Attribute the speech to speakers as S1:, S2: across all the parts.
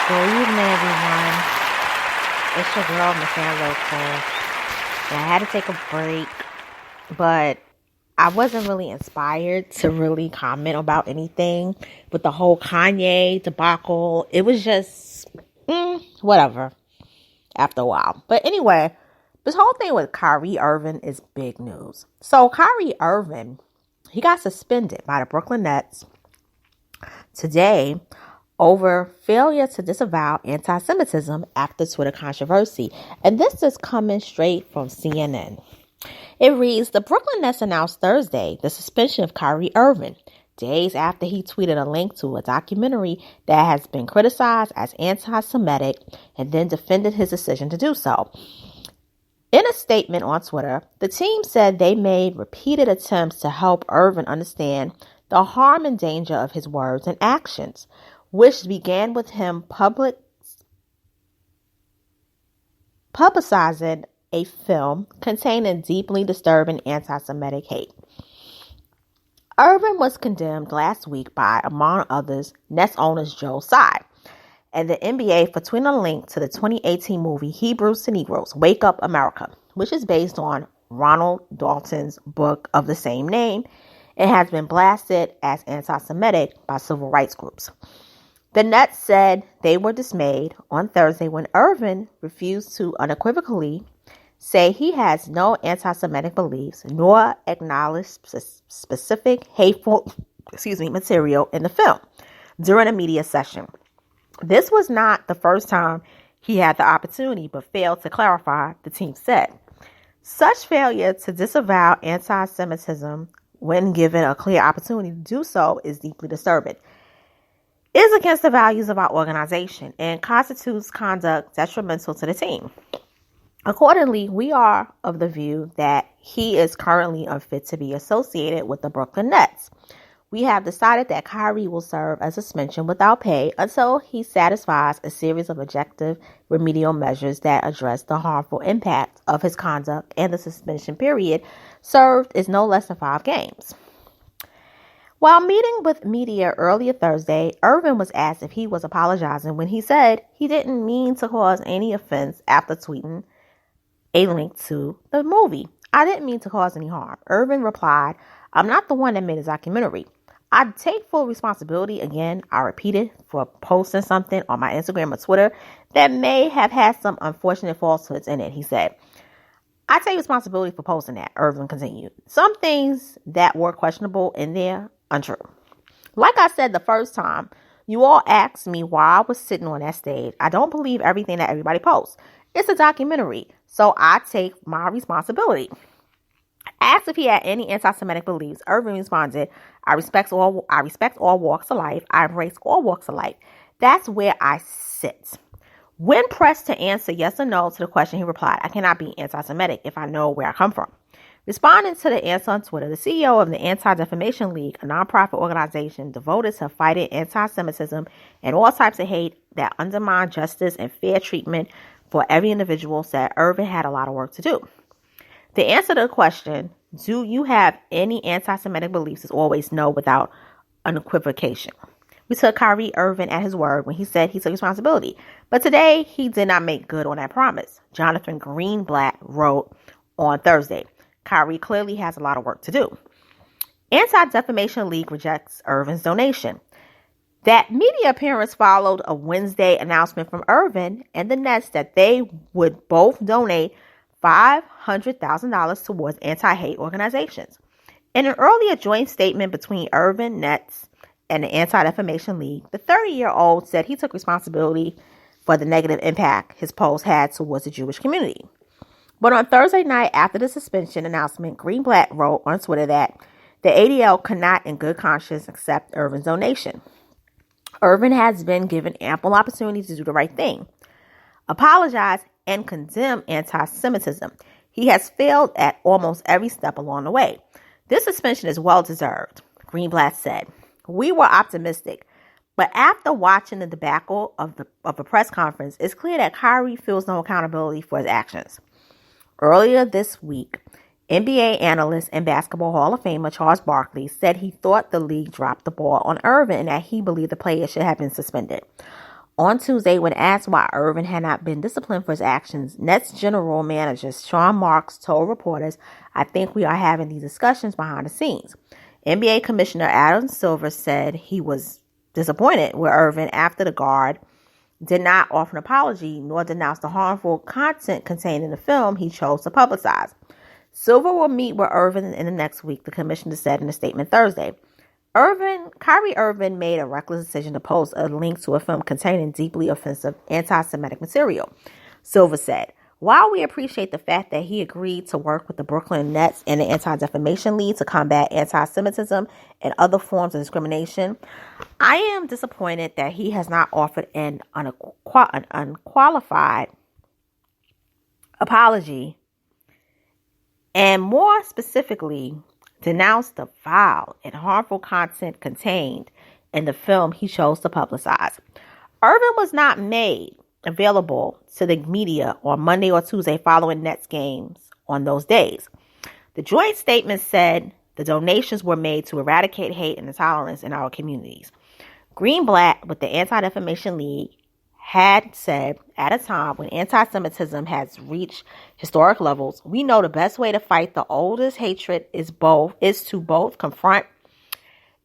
S1: Good evening, everyone. It's your girl, Miss Ann Local. And I had to take a break, but I wasn't really inspired to really comment about anything with the whole Kanye debacle. It was just, whatever, after a while. But anyway, this whole thing with Kyrie Irving is big news. So Kyrie Irving, he got suspended by the Brooklyn Nets today over failure to disavow antisemitism after Twitter controversy. And this is coming straight from CNN. It reads, the Brooklyn Nets announced Thursday the suspension of Kyrie Irving, days after he tweeted a link to a documentary that has been criticized as anti-Semitic and then defended his decision to do so. In a statement on Twitter, the team said they made repeated attempts to help Irving understand the harm and danger of his words and actions, which began with him publicizing a film containing deeply disturbing anti-Semitic hate. Irving was condemned last week by, among others, Nets owners Joe Tsai and the NBA for tweeting a link to the 2018 movie Hebrews to Negroes, Wake Up America, which is based on Ronald Dalton's book of the same name and has been blasted as anti-Semitic by civil rights groups. The Nets said they were dismayed on Thursday when Irving refused to unequivocally say he has no anti-Semitic beliefs nor acknowledge specific hateful material in the film during a media session. This was not the first time he had the opportunity but failed to clarify, the team said. Such failure to disavow anti-Semitism when given a clear opportunity to do so is deeply disturbing. It is against the values of our organization and constitutes conduct detrimental to the team. Accordingly, we are of the view that he is currently unfit to be associated with the Brooklyn Nets. We have decided that Kyrie will serve a suspension without pay until he satisfies a series of objective remedial measures that address the harmful impact of his conduct, and the suspension period served is no less than 5 games. While meeting with media earlier Thursday, Irving was asked if he was apologizing when he said he didn't mean to cause any offense after tweeting a link to the movie. I didn't mean to cause any harm. Irving replied, I'm not the one that made a documentary. I take full responsibility, again, I repeated, for posting something on my Instagram or Twitter that may have had some unfortunate falsehoods in it, he said. I take responsibility for posting that, Irving continued. Some things that were questionable in there, untrue. Like I said the first time, you all asked me why I was sitting on that stage. I don't believe everything that everybody posts. It's a documentary, so I take my responsibility. Asked if he had any anti-Semitic beliefs, Irving responded, I respect all walks of life. I embrace all walks of life. That's where I sit. When pressed to answer yes or no to the question, he replied, I cannot be anti-Semitic if I know where I come from. Responding to the answer on Twitter, the CEO of the Anti-Defamation League, a nonprofit organization devoted to fighting anti-Semitism and all types of hate that undermine justice and fair treatment for every individual, said Irving had a lot of work to do. The answer to the question, do you have any anti-Semitic beliefs, is always no without unequivocation. We took Kyrie Irving at his word when he said he took responsibility. But today, he did not make good on that promise. Jonathan Greenblatt wrote on Thursday, Kyrie clearly has a lot of work to do. Anti-Defamation League rejects Irving's donation. That media appearance followed a Wednesday announcement from Irving and the Nets that they would both donate $500,000 towards anti-hate organizations. In an earlier joint statement between Irving, Nets, and the Anti-Defamation League, the 30-year-old said he took responsibility for the negative impact his post had towards the Jewish community. But on Thursday night, after the suspension announcement, Greenblatt wrote on Twitter that the ADL could not in good conscience accept Irving's donation. Irving has been given ample opportunity to do the right thing, apologize, and condemn anti-Semitism. He has failed at almost every step along the way. This suspension is well-deserved, Greenblatt said. We were optimistic, but after watching the debacle of the press conference, it's clear that Kyrie feels no accountability for his actions. Earlier this week, NBA analyst and Basketball Hall of Famer Charles Barkley said he thought the league dropped the ball on Irving and that he believed the player should have been suspended. On Tuesday, when asked why Irving had not been disciplined for his actions, Nets general manager Sean Marks told reporters, "I think we are having these discussions behind the scenes." NBA Commissioner Adam Silver said he was disappointed with Irving after the guard did not offer an apology nor denounce the harmful content contained in the film he chose to publicize. Silver will meet with Irving in the next week, the commissioner said in a statement Thursday. Kyrie Irving made a reckless decision to post a link to a film containing deeply offensive anti-Semitic material, Silver said. While we appreciate the fact that he agreed to work with the Brooklyn Nets and the Anti-Defamation League to combat anti-Semitism and other forms of discrimination, I am disappointed that he has not offered an unqualified apology and, more specifically, denounced the vile and harmful content contained in the film he chose to publicize. Irving was not made available to the media on Monday or Tuesday following Nets games on those days. The joint statement said the donations were made to eradicate hate and intolerance in our communities. Greenblatt with the Anti-Defamation League had said at a time when anti-Semitism has reached historic levels, we know the best way to fight the oldest hatred is to both confront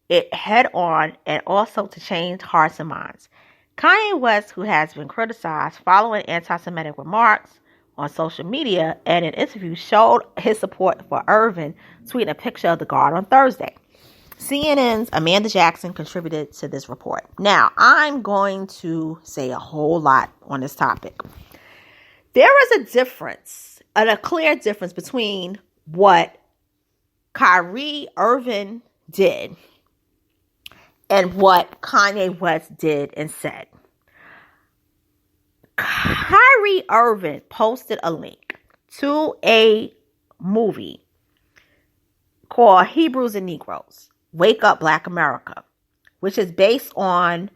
S1: it head on and also to change hearts and minds. Kanye West, who has been criticized following anti-Semitic remarks on social media and in interviews, showed his support for Irving, tweeting a picture of the guard on Thursday. CNN's Amanda Jackson contributed to this report. Now, I'm going to say a whole lot on this topic. There is a difference, a clear difference between what Kyrie Irving did and what Kanye West did and said. Kyrie Irving posted a link to a movie called Hebrews and Negroes, Wake Up Black America, which is based on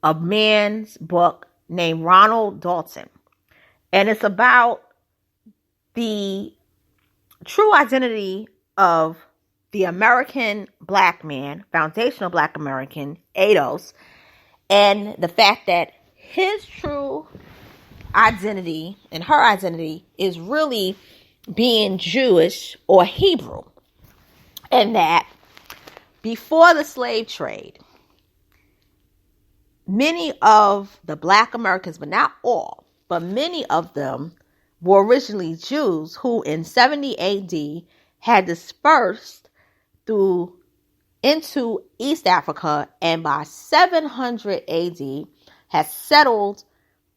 S1: a man's book named Ronald Dalton. And it's about the true identity of the American black man, foundational black American, ADOS, and the fact that his true identity and her identity is really being Jewish or Hebrew. And that before the slave trade, many of the black Americans, but not all, but many of them were originally Jews who in 70 AD had dispersed into East Africa, and by 700 AD had settled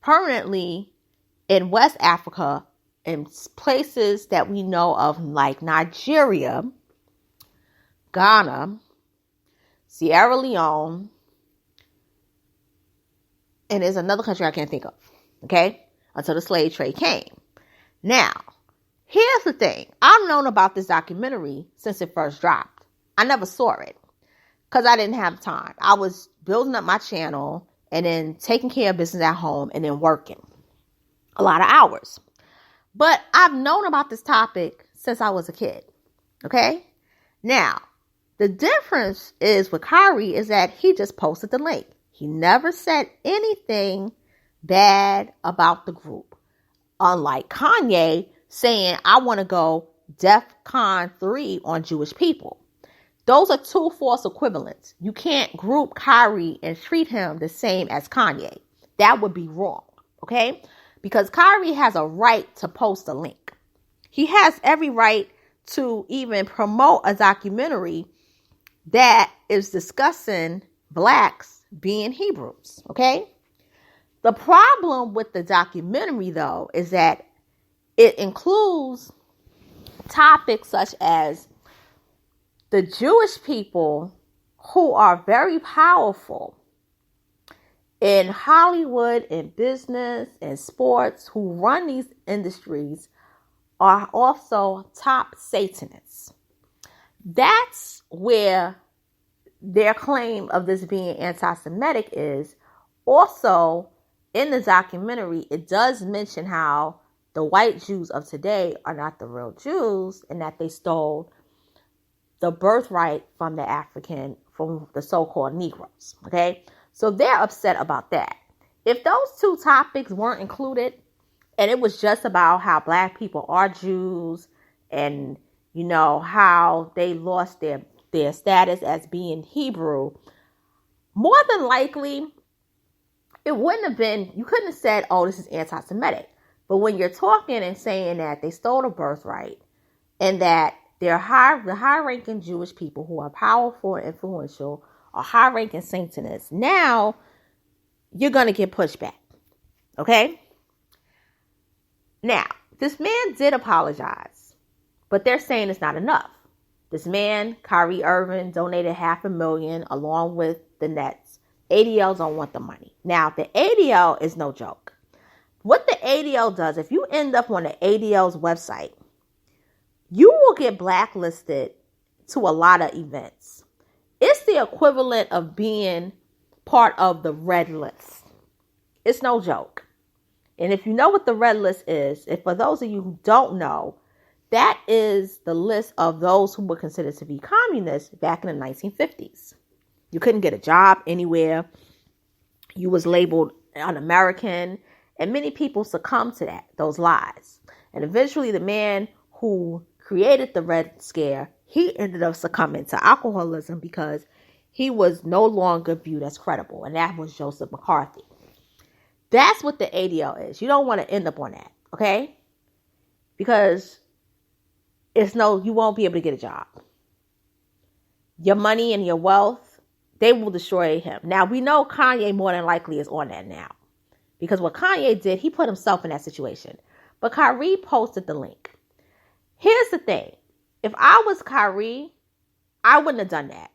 S1: permanently in West Africa in places that we know of like Nigeria, Ghana, Sierra Leone, and there's another country I can't think of, okay, until the slave trade came. Now, here's the thing. I've known about this documentary since it first dropped. I never saw it because I didn't have time. I was building up my channel and then taking care of business at home and then working a lot of hours. But I've known about this topic since I was a kid, okay? Now, the difference is with Kyrie is that he just posted the link. He never said anything bad about the group. Unlike Kanye saying, I want to go DEFCON 3 on Jewish people. Those are two false equivalents. You can't group Kyrie and treat him the same as Kanye. That would be wrong, okay? Because Kyrie has a right to post a link. He has every right to even promote a documentary that is discussing blacks being Hebrews, okay? The problem with the documentary, though, is that it includes topics such as the Jewish people who are very powerful in Hollywood, in business, in sports, who run these industries, are also top Satanists. That's where their claim of this being anti-Semitic is. Also, in the documentary, it does mention how the white Jews of today are not the real Jews and that they stole the birthright from the so-called Negroes. Okay? So they're upset about that. if those two topics weren't included, and it was just about how black people are Jews and, you know, how they lost their status as being Hebrew, more than likely, it wouldn't have been, you couldn't have said, oh, this is anti-Semitic. But when you're talking and saying that they stole the birthright and that the high-ranking Jewish people who are powerful and influential are high-ranking Satanists, now you're going to get pushed back. Okay? Now, this man did apologize, but they're saying it's not enough. This man, Kyrie Irving, donated $500,000 along with the Nets. ADL don't want the money. Now, the ADL is no joke. What the ADL does, if you end up on the ADL's website, you will get blacklisted to a lot of events. It's the equivalent of being part of the red list. It's no joke. And if you know what the red list is, if for those of you who don't know, that is the list of those who were considered to be communists back in the 1950s. You couldn't get a job anywhere. You was labeled un-American. And many people succumbed to those lies. And eventually the man who created the Red Scare, he ended up succumbing to alcoholism because he was no longer viewed as credible. And that was Joseph McCarthy. That's what the ADL is. You don't want to end up on that, okay? Because you won't be able to get a job. Your money and your wealth, they will destroy him. Now, we know Kanye more than likely is on that now. Because what Kanye did, he put himself in that situation. But Kyrie posted the link. Here's the thing. If I was Kyrie, I wouldn't have done that.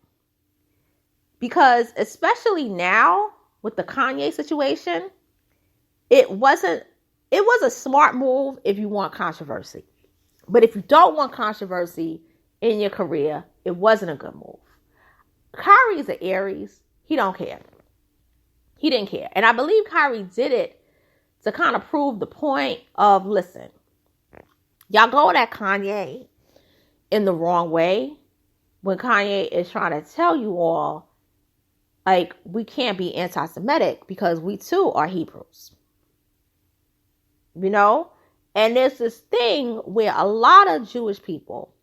S1: Because especially now with the Kanye situation, it was a smart move if you want controversy. But if you don't want controversy in your career, it wasn't a good move. Kyrie is an Aries. He don't care. He didn't care. And I believe Kyrie did it to kind of prove the point of, listen, y'all going at Kanye in the wrong way when Kanye is trying to tell you all, like, we can't be anti-Semitic because we too are Hebrews. You know? And there's this thing where a lot of Jewish people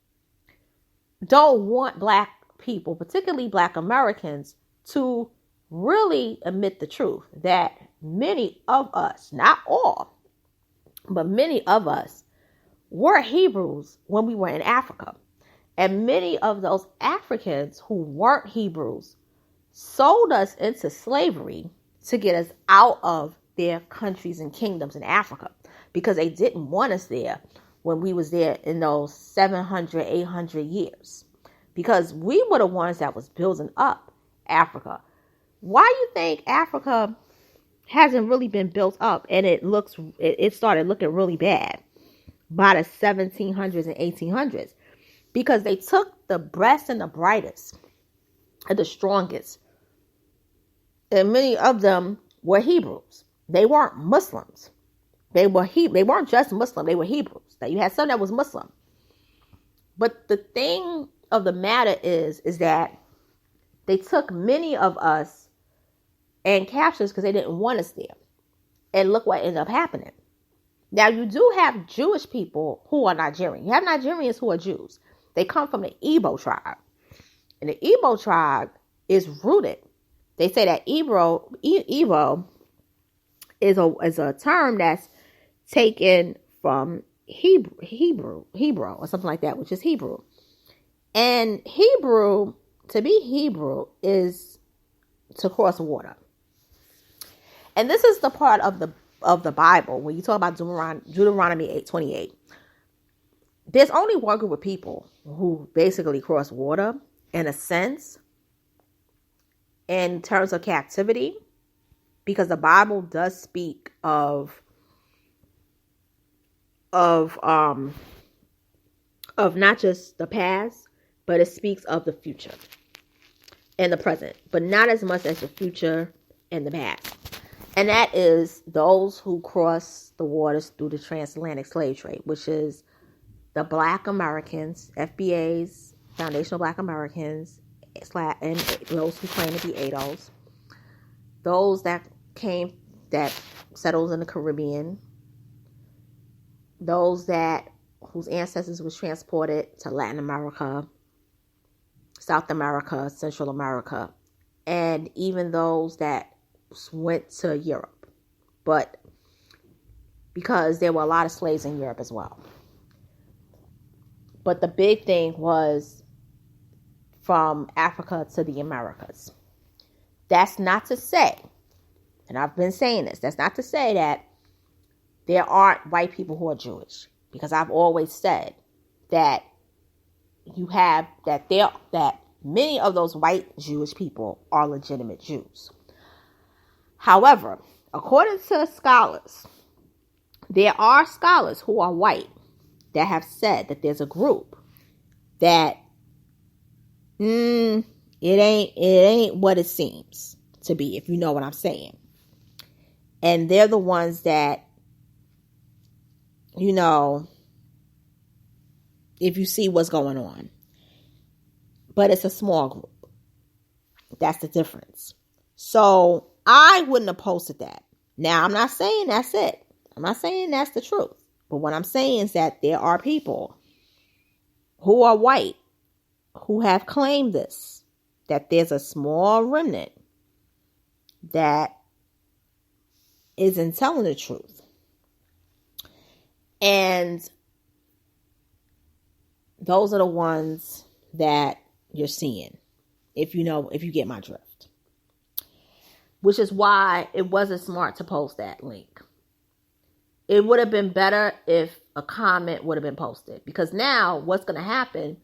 S1: don't want black people, particularly black Americans, to really admit the truth that many of us, not all, but many of us were Hebrews when we were in Africa. And many of those Africans who weren't Hebrews sold us into slavery to get us out of their countries and kingdoms in Africa because they didn't want us there when we was there in those 700, 800 years. Because we were the ones that was building up Africa. Why you think Africa hasn't really been built up and it started looking really bad by the 1700s and 1800s? Because they took the best and the brightest and the strongest. And many of them were Hebrews. They weren't Muslims. They weren't just Muslim. They were Hebrews. Now you had some that was Muslim. But the thing of the matter is that they took many of us and captured us because they didn't want us there. And look what ended up happening. Now you do have Jewish people who are Nigerian. You have Nigerians who are Jews. They come from the Igbo tribe. And the Igbo tribe is rooted. They say that Igbo is a term that's taken from Hebrew or something like that, which is Hebrew. And Hebrew, to be Hebrew is to cross water. And this is the part of the Bible when you talk about Deuteronomy 8:28. There's only one group of people who basically cross water in a sense in terms of captivity, because the Bible does speak of not just the past, but it speaks of the future and the present, but not as much as the future and the past. And that is those who cross the waters through the transatlantic slave trade, which is the Black Americans, FBAs, Foundational Black Americans, and those who claim to be ADOS. Those that came that settles in the Caribbean, those whose ancestors was transported to Latin America, South America, Central America, and even those that went to Europe. But because there were a lot of slaves in Europe as well. But the big thing was from Africa to the Americas. That's not to say, and I've been saying this, that's not to say that there aren't white people who are Jewish. Because I've always said that that many of those white Jewish people are legitimate Jews. However, according to scholars, there are scholars who are white that have said that there's a group that it ain't what it seems to be, if you know what I'm saying. And they're the ones that, if you see what's going on. But it's a small group. That's the difference. So I wouldn't have posted that. Now, I'm not saying that's it. I'm not saying that's the truth. But what I'm saying is that there are people who are white who have claimed this, that there's a small remnant that isn't telling the truth. And those are the ones that you're seeing, if you get my drift. Which is why it wasn't smart to post that link. It would have been better if a comment would have been posted. Because now what's going to happen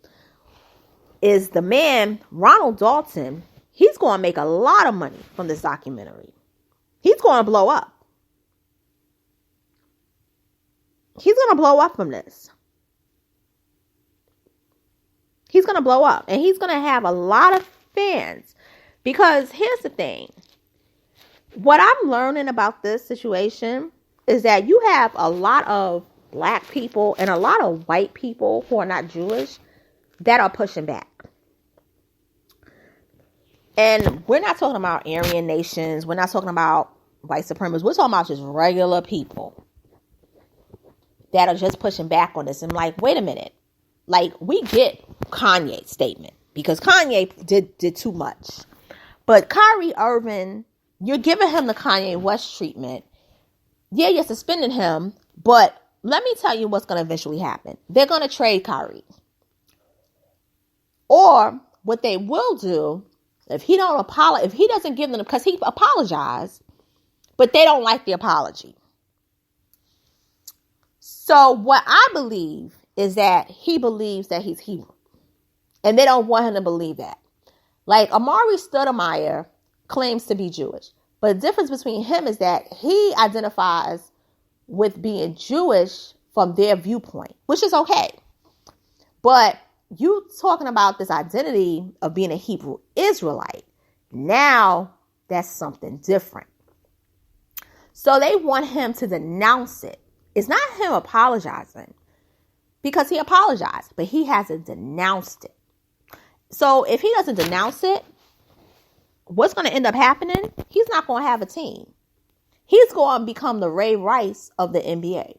S1: is the man, Ronald Dalton, he's going to make a lot of money from this documentary. He's going to blow up. He's going to blow up from this. He's going to blow up. And he's going to have a lot of fans. Because here's the thing. What I'm learning about this situation is that you have a lot of black people and a lot of white people who are not Jewish that are pushing back. And we're not talking about Aryan nations. We're not talking about white supremacists. We're talking about just regular people that are just pushing back on this. And like, wait a minute. Like, we get Kanye's statement because Kanye did too much. But Kyrie Irving, you're giving him the Kanye West treatment. Yeah, you're suspending him, but let me tell you what's going to eventually happen. They're going to trade Kyrie. Or what they will do, if he doesn't give them, because he apologized, but they don't like the apology. So what I believe is that he believes that he's Hebrew. And they don't want him to believe that. Like Amari Stoudemire claims to be Jewish. But the difference between him is that he identifies with being Jewish from their viewpoint, which is okay. But you talking about this identity of being a Hebrew Israelite, now that's something different. So they want him to denounce it. It's not him apologizing because he apologized, but he hasn't denounced it. So if he doesn't denounce it, what's going to end up happening? He's not going to have a team. He's going to become the Ray Rice of the NBA.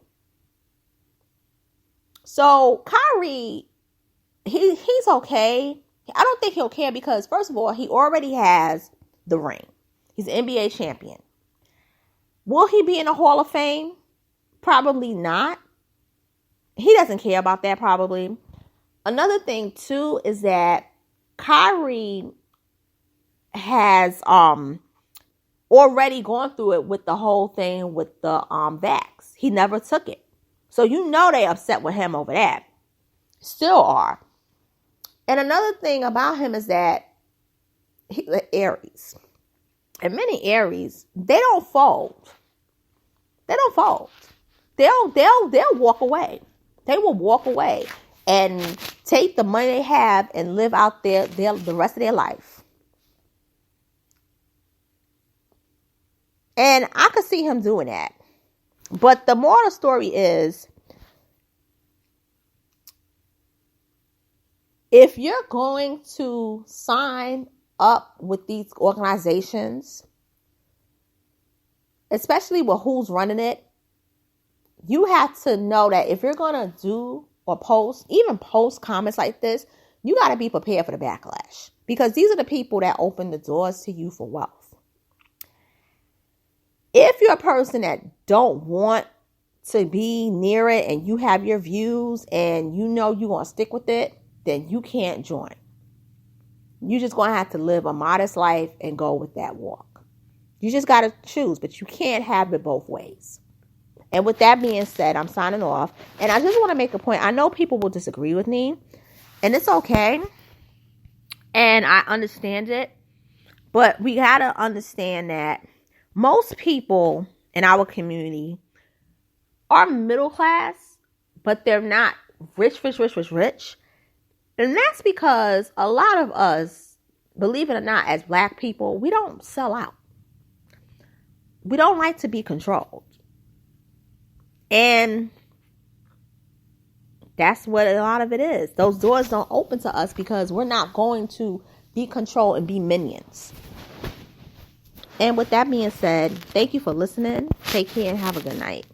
S1: So Kyrie, he's okay. I don't think he'll care because, first of all, he already has the ring. He's an NBA champion. Will he be in the Hall of Fame? Probably not. He doesn't care about that, probably. Another thing, too, is that Kyrie has already gone through it with the whole thing with the vax. He never took it. So they upset with him over that. Still are. And another thing about him is that he's an Aries. And many Aries, they don't fold. They don't fold. They'll walk away. They will walk away and take the money they have and live out the rest of their life. And I could see him doing that. But the moral of the story is, if you're going to sign up with these organizations, especially with who's running it, you have to know that if you're going to do or post, even post comments like this, you got to be prepared for the backlash. Because these are the people that open the doors to you for wealth. If you're a person that don't want to be near it and you have your views and you know you're going to stick with it, then you can't join. You're just going to have to live a modest life and go with that walk. You just got to choose, but you can't have it both ways. And with that being said, I'm signing off. And I just want to make a point. I know people will disagree with me, and it's okay. And I understand it. But we got to understand that most people in our community are middle class, but they're not rich. And that's because a lot of us, believe it or not, as black people, we don't sell out. We don't like to be controlled. And that's what a lot of it is. Those doors don't open to us because we're not going to be controlled and be minions. And with that being said, thank you for listening. Take care and have a good night.